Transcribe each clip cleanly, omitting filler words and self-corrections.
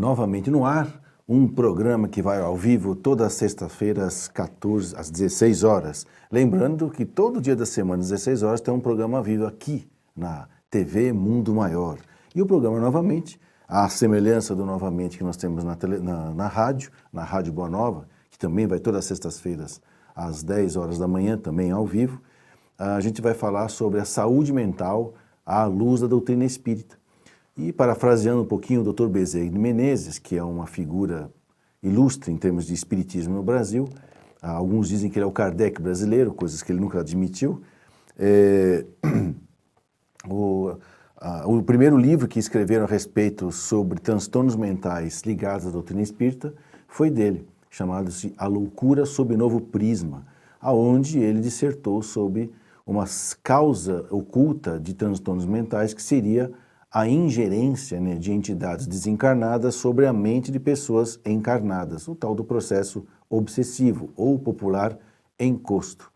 novamente no ar, um programa que vai ao vivo todas as sextas-feiras, às 16 horas. Lembrando que todo dia da semana, às 16 horas, tem um programa ao vivo aqui na TV Mundo Maior. E o programa, novamente, à semelhança do Novamente que nós temos na Rádio Boa Nova, que também vai todas as sextas-feiras, às 10 horas da manhã, também ao vivo, a gente vai falar sobre a saúde mental à luz da doutrina espírita. E parafraseando um pouquinho o Dr. Bezerra de Menezes, que é uma figura ilustre em termos de espiritismo no Brasil, alguns dizem que ele é o Kardec brasileiro, coisas que ele nunca admitiu. O primeiro livro que escreveram a respeito sobre transtornos mentais ligados à doutrina espírita foi dele, chamado-se A Loucura sob Novo Prisma, aonde ele dissertou sobre uma causa oculta de transtornos mentais que seria a ingerência, né, de entidades desencarnadas sobre a mente de pessoas encarnadas, o tal do processo obsessivo, ou popular encosto.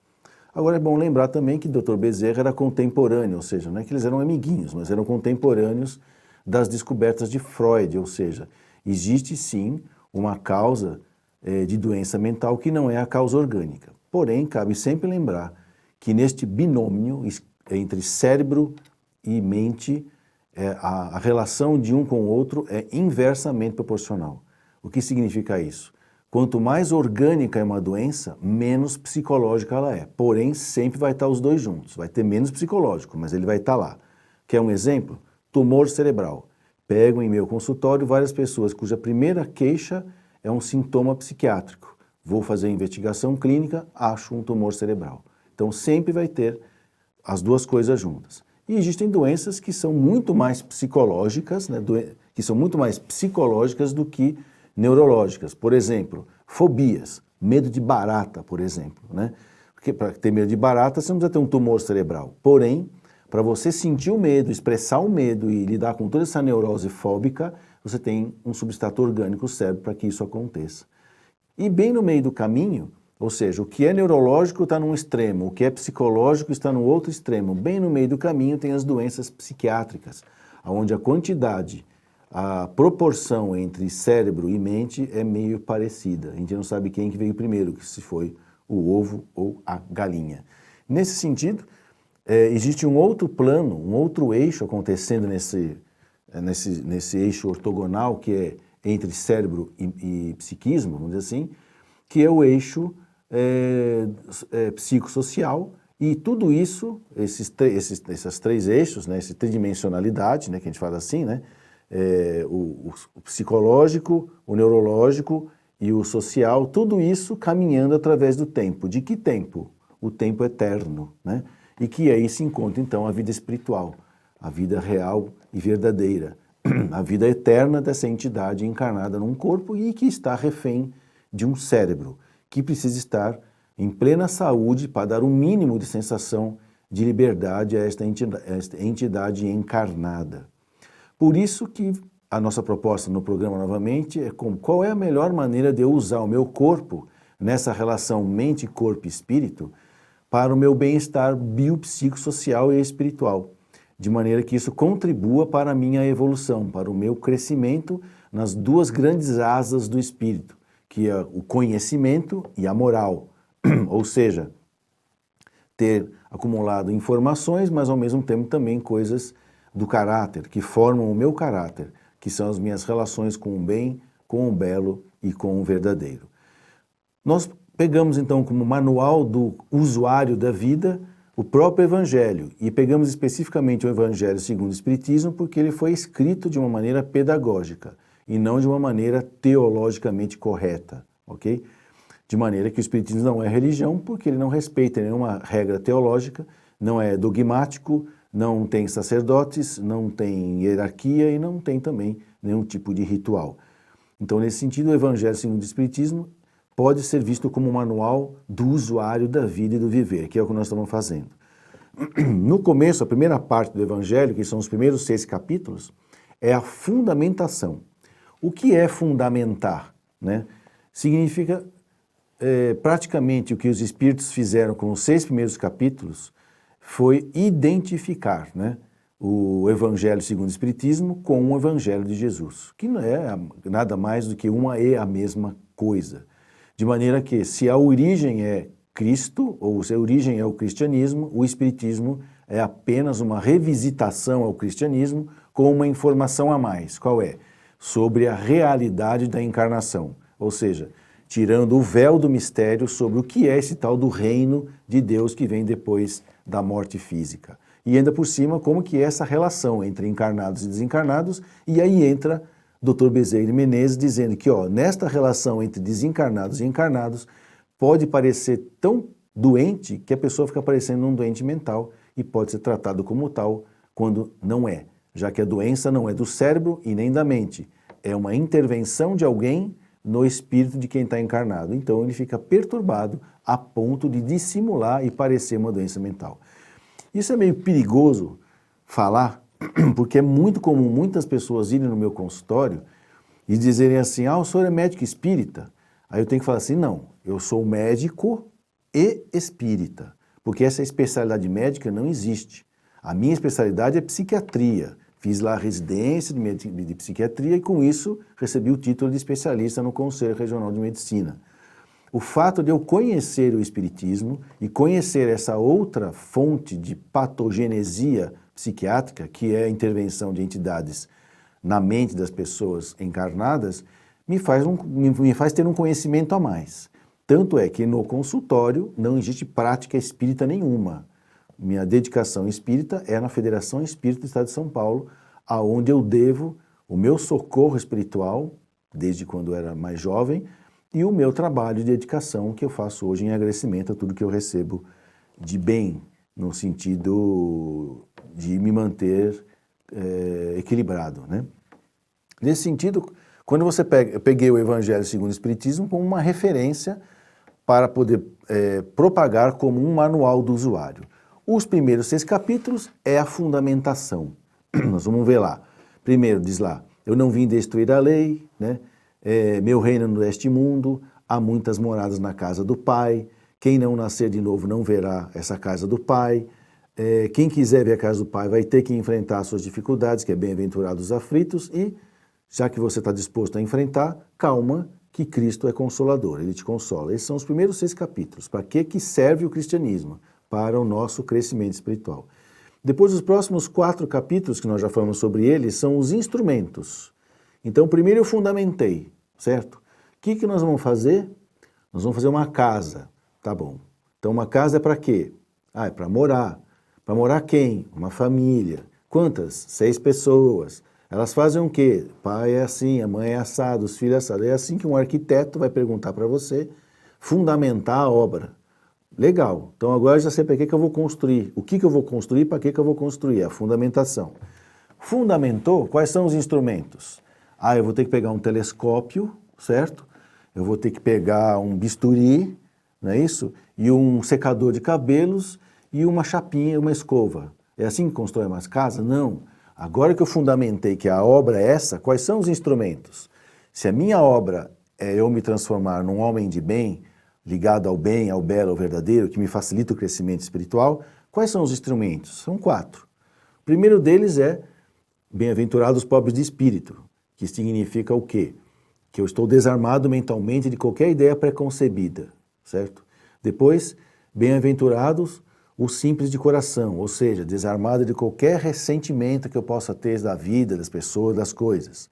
Agora é bom lembrar também que Dr. Bezerra era contemporâneo, ou seja, não é que eles eram amiguinhos, mas eram contemporâneos das descobertas de Freud, ou seja, existe sim uma causa de doença mental que não é a causa orgânica. Porém, cabe sempre lembrar que neste binômio entre cérebro e mente, a relação de um com o outro é inversamente proporcional. O que significa isso? Quanto mais orgânica é uma doença, menos psicológica ela é. Porém, sempre vai estar os dois juntos. Vai ter menos psicológico, mas ele vai estar lá. Quer um exemplo? Tumor cerebral. Pego em meu consultório várias pessoas cuja primeira queixa é um sintoma psiquiátrico. Vou fazer a investigação clínica, acho um tumor cerebral. Então, sempre vai ter as duas coisas juntas. E existem doenças que são muito mais psicológicas, né, do que neurológicas. Por exemplo, fobias, medo de barata, por exemplo, né? Porque para ter medo de barata, você não precisa ter um tumor cerebral. Porém, para você sentir o medo, expressar o medo e lidar com toda essa neurose fóbica, você tem um substrato orgânico cérebro para que isso aconteça. E bem no meio do caminho, ou seja, o que é neurológico está num extremo, o que é psicológico está no outro extremo. Bem no meio do caminho tem as doenças psiquiátricas, onde a quantidade, a proporção entre cérebro e mente é meio parecida. A gente não sabe quem que veio primeiro, se foi o ovo ou a galinha. Nesse sentido, existe um outro plano, um outro eixo acontecendo nesse eixo ortogonal, que é entre cérebro e psiquismo, vamos dizer assim, que é o eixo psicossocial, e tudo isso, esses três eixos, né, essa tridimensionalidade, né, que a gente fala assim, né, o psicológico, o neurológico e o social, tudo isso caminhando através do tempo. De que tempo? O tempo eterno, né? E que aí se encontra então a vida espiritual, a vida real e verdadeira, a vida eterna dessa entidade encarnada num corpo e que está refém de um cérebro, que precisa estar em plena saúde para dar um mínimo de sensação de liberdade a esta entidade encarnada. Por isso que a nossa proposta no programa novamente é qual é a melhor maneira de eu usar o meu corpo nessa relação mente, corpo e espírito para o meu bem-estar biopsicossocial e espiritual, de maneira que isso contribua para a minha evolução, para o meu crescimento nas duas grandes asas do espírito, que é o conhecimento e a moral, ou seja, ter acumulado informações, mas ao mesmo tempo também coisas do caráter, que formam o meu caráter, que são as minhas relações com o bem, com o belo e com o verdadeiro. Nós pegamos então como manual do usuário da vida o próprio Evangelho, e pegamos especificamente o Evangelho segundo o Espiritismo porque ele foi escrito de uma maneira pedagógica e não de uma maneira teologicamente correta, ok? De maneira que o Espiritismo não é religião porque ele não respeita nenhuma regra teológica, não é dogmático, não tem sacerdotes, não tem hierarquia e não tem também nenhum tipo de ritual. Então, nesse sentido, o Evangelho segundo o Espiritismo pode ser visto como um manual do usuário da vida e do viver, que é o que nós estamos fazendo. No começo, a primeira parte do Evangelho, que são os primeiros 6 capítulos, é a fundamentação. O que é fundamentar, né? Significa praticamente o que os espíritos fizeram com os 6 primeiros capítulos foi identificar, né, o Evangelho segundo o Espiritismo com o Evangelho de Jesus, que não é nada mais do que uma e a mesma coisa. De maneira que, se a origem é Cristo, ou se a origem é o cristianismo, o Espiritismo é apenas uma revisitação ao cristianismo com uma informação a mais. Qual é? Sobre a realidade da encarnação. Ou seja, tirando o véu do mistério sobre o que é esse tal do reino de Deus que vem depois da morte física. E ainda por cima, como que é essa relação entre encarnados e desencarnados, e aí entra Dr. Bezerra de Menezes dizendo que, nesta relação entre desencarnados e encarnados, pode parecer tão doente que a pessoa fica parecendo um doente mental e pode ser tratado como tal quando não é, já que a doença não é do cérebro e nem da mente, é uma intervenção de alguém no espírito de quem está encarnado. Então ele fica perturbado a ponto de dissimular e parecer uma doença mental. Isso é meio perigoso falar, porque é muito comum muitas pessoas irem no meu consultório e dizerem assim, o senhor é médico espírita? Aí eu tenho que falar assim, não, eu sou médico e espírita, porque essa especialidade médica não existe. A minha especialidade é psiquiatria. Fiz lá a residência de psiquiatria e com isso recebi o título de especialista no Conselho Regional de Medicina. O fato de eu conhecer o espiritismo e conhecer essa outra fonte de patogenesia psiquiátrica, que é a intervenção de entidades na mente das pessoas encarnadas, me faz ter um conhecimento a mais. Tanto é que no consultório não existe prática espírita nenhuma. Minha dedicação espírita é na Federação Espírita do Estado de São Paulo, aonde eu devo o meu socorro espiritual, desde quando eu era mais jovem, e o meu trabalho de dedicação que eu faço hoje em agradecimento a tudo que eu recebo de bem, no sentido de me manter equilibrado, né? Nesse sentido, quando você pega, eu peguei o Evangelho segundo o Espiritismo como uma referência para poder propagar como um manual do usuário. Os primeiros 6 capítulos é a fundamentação. Nós vamos ver lá. Primeiro diz lá, eu não vim destruir a lei, né? Meu reino não é este mundo, há muitas moradas na casa do Pai, quem não nascer de novo não verá essa casa do Pai, quem quiser ver a casa do Pai vai ter que enfrentar suas dificuldades, que é bem-aventurado os aflitos, e já que você está disposto a enfrentar, calma, que Cristo é consolador, Ele te consola. Esses são os primeiros 6 capítulos. Para que serve o cristianismo? Para o nosso crescimento espiritual. Depois, os próximos 4 capítulos, que nós já falamos sobre eles, são os instrumentos. Então, primeiro eu fundamentei, certo? O que nós vamos fazer? Nós vamos fazer uma casa, tá bom. Então, uma casa é para quê? É para morar. Para morar quem? Uma família. Quantas? 6 pessoas. Elas fazem o quê? Pai é assim, a mãe é assado, os filhos é assado. É assim que um arquiteto vai perguntar para você, fundamentar a obra. Legal, então agora eu já sei para que eu vou construir. O que eu vou construir, para que eu vou construir? A fundamentação. Fundamentou, quais são os instrumentos? Eu vou ter que pegar um telescópio, certo? Eu vou ter que pegar um bisturi, não é isso? E um secador de cabelos e uma chapinha, uma escova. É assim que constrói uma casa? Não. Agora que eu fundamentei que a obra é essa, quais são os instrumentos? Se a minha obra é eu me transformar num homem de bem, ligado ao bem, ao belo, ao verdadeiro, que me facilita o crescimento espiritual, quais são os instrumentos? São 4. O primeiro deles é bem-aventurados os pobres de espírito, que significa o quê? Que eu estou desarmado mentalmente de qualquer ideia preconcebida, certo? Depois, bem-aventurados os simples de coração, ou seja, desarmado de qualquer ressentimento que eu possa ter da vida, das pessoas, das coisas.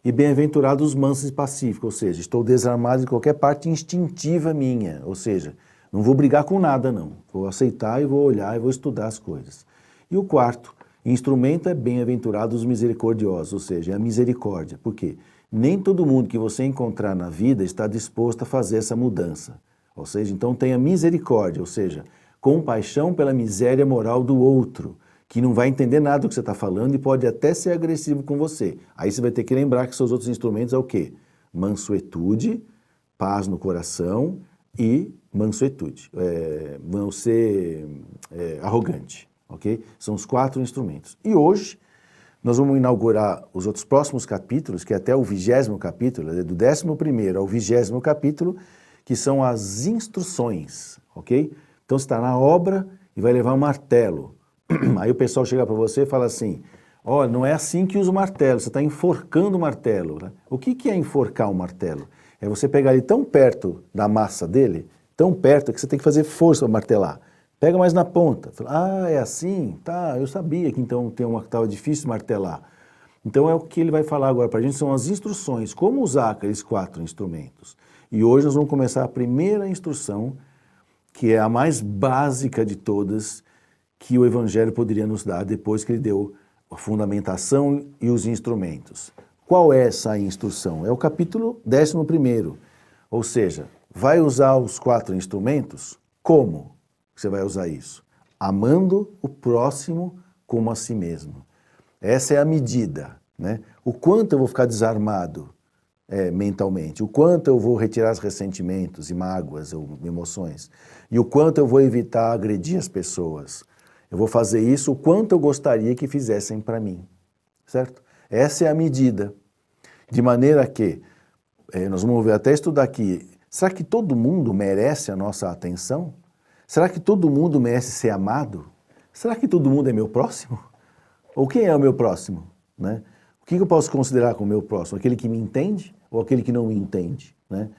E bem-aventurados os mansos e pacíficos, ou seja, estou desarmado de qualquer parte instintiva minha, ou seja, não vou brigar com nada não, vou aceitar e vou olhar e vou estudar as coisas. E o quarto instrumento é bem-aventurados os misericordiosos, ou seja, é a misericórdia. Por quê? Nem todo mundo que você encontrar na vida está disposto a fazer essa mudança. Ou seja, então tenha misericórdia, ou seja, compaixão pela miséria moral do outro, que não vai entender nada do que você está falando e pode até ser agressivo com você. Aí você vai ter que lembrar que seus outros instrumentos é o quê? Mansuetude, paz no coração e mansuetude. Não ser arrogante, ok? São os 4 instrumentos. E hoje nós vamos inaugurar os outros próximos capítulos, que é até o 20º capítulo, do 11º ao 20º capítulo, que são as instruções, ok? Então você está na obra e vai levar um martelo. Aí o pessoal chega para você e fala assim, olha, não é assim que usa o martelo, você está enforcando o martelo. Né? O que é enforcar o martelo? É você pegar ele tão perto da massa dele, tão perto que você tem que fazer força para martelar. Pega mais na ponta. Fala, ah, é assim? Tá, eu sabia que então estava difícil martelar. Então é o que ele vai falar agora para a gente, são as instruções, como usar aqueles 4 instrumentos. E hoje nós vamos começar a primeira instrução, que é a mais básica de todas, que o Evangelho poderia nos dar depois que ele deu a fundamentação e os instrumentos. Qual é essa instrução? É o capítulo 11º. Ou seja, vai usar os 4 instrumentos? Como você vai usar isso? Amando o próximo como a si mesmo. Essa é a medida, né? O quanto eu vou ficar desarmado mentalmente, o quanto eu vou retirar os ressentimentos e mágoas ou emoções, e o quanto eu vou evitar agredir as pessoas. Eu vou fazer isso o quanto eu gostaria que fizessem para mim, certo? Essa é a medida. De maneira que, nós vamos ver até estudar aqui, será que todo mundo merece a nossa atenção? Será que todo mundo merece ser amado? Será que todo mundo é meu próximo? Ou quem é o meu próximo? Né? O que eu posso considerar como meu próximo? Aquele que me entende ou aquele que não me entende? Né?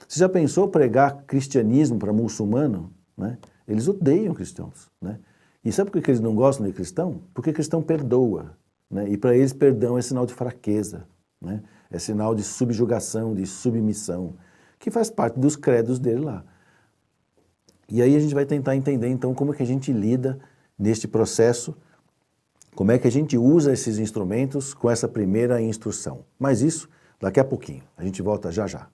Você já pensou pregar cristianismo para muçulmano? Né? Eles odeiam cristãos. Né? E sabe por que eles não gostam de cristão? Porque cristão perdoa. Né? E para eles perdão é sinal de fraqueza. Né? É sinal de subjugação, de submissão, que faz parte dos credos dele lá. E aí a gente vai tentar entender então como é que a gente lida neste processo, como é que a gente usa esses instrumentos com essa primeira instrução. Mas isso daqui a pouquinho. A gente volta já já.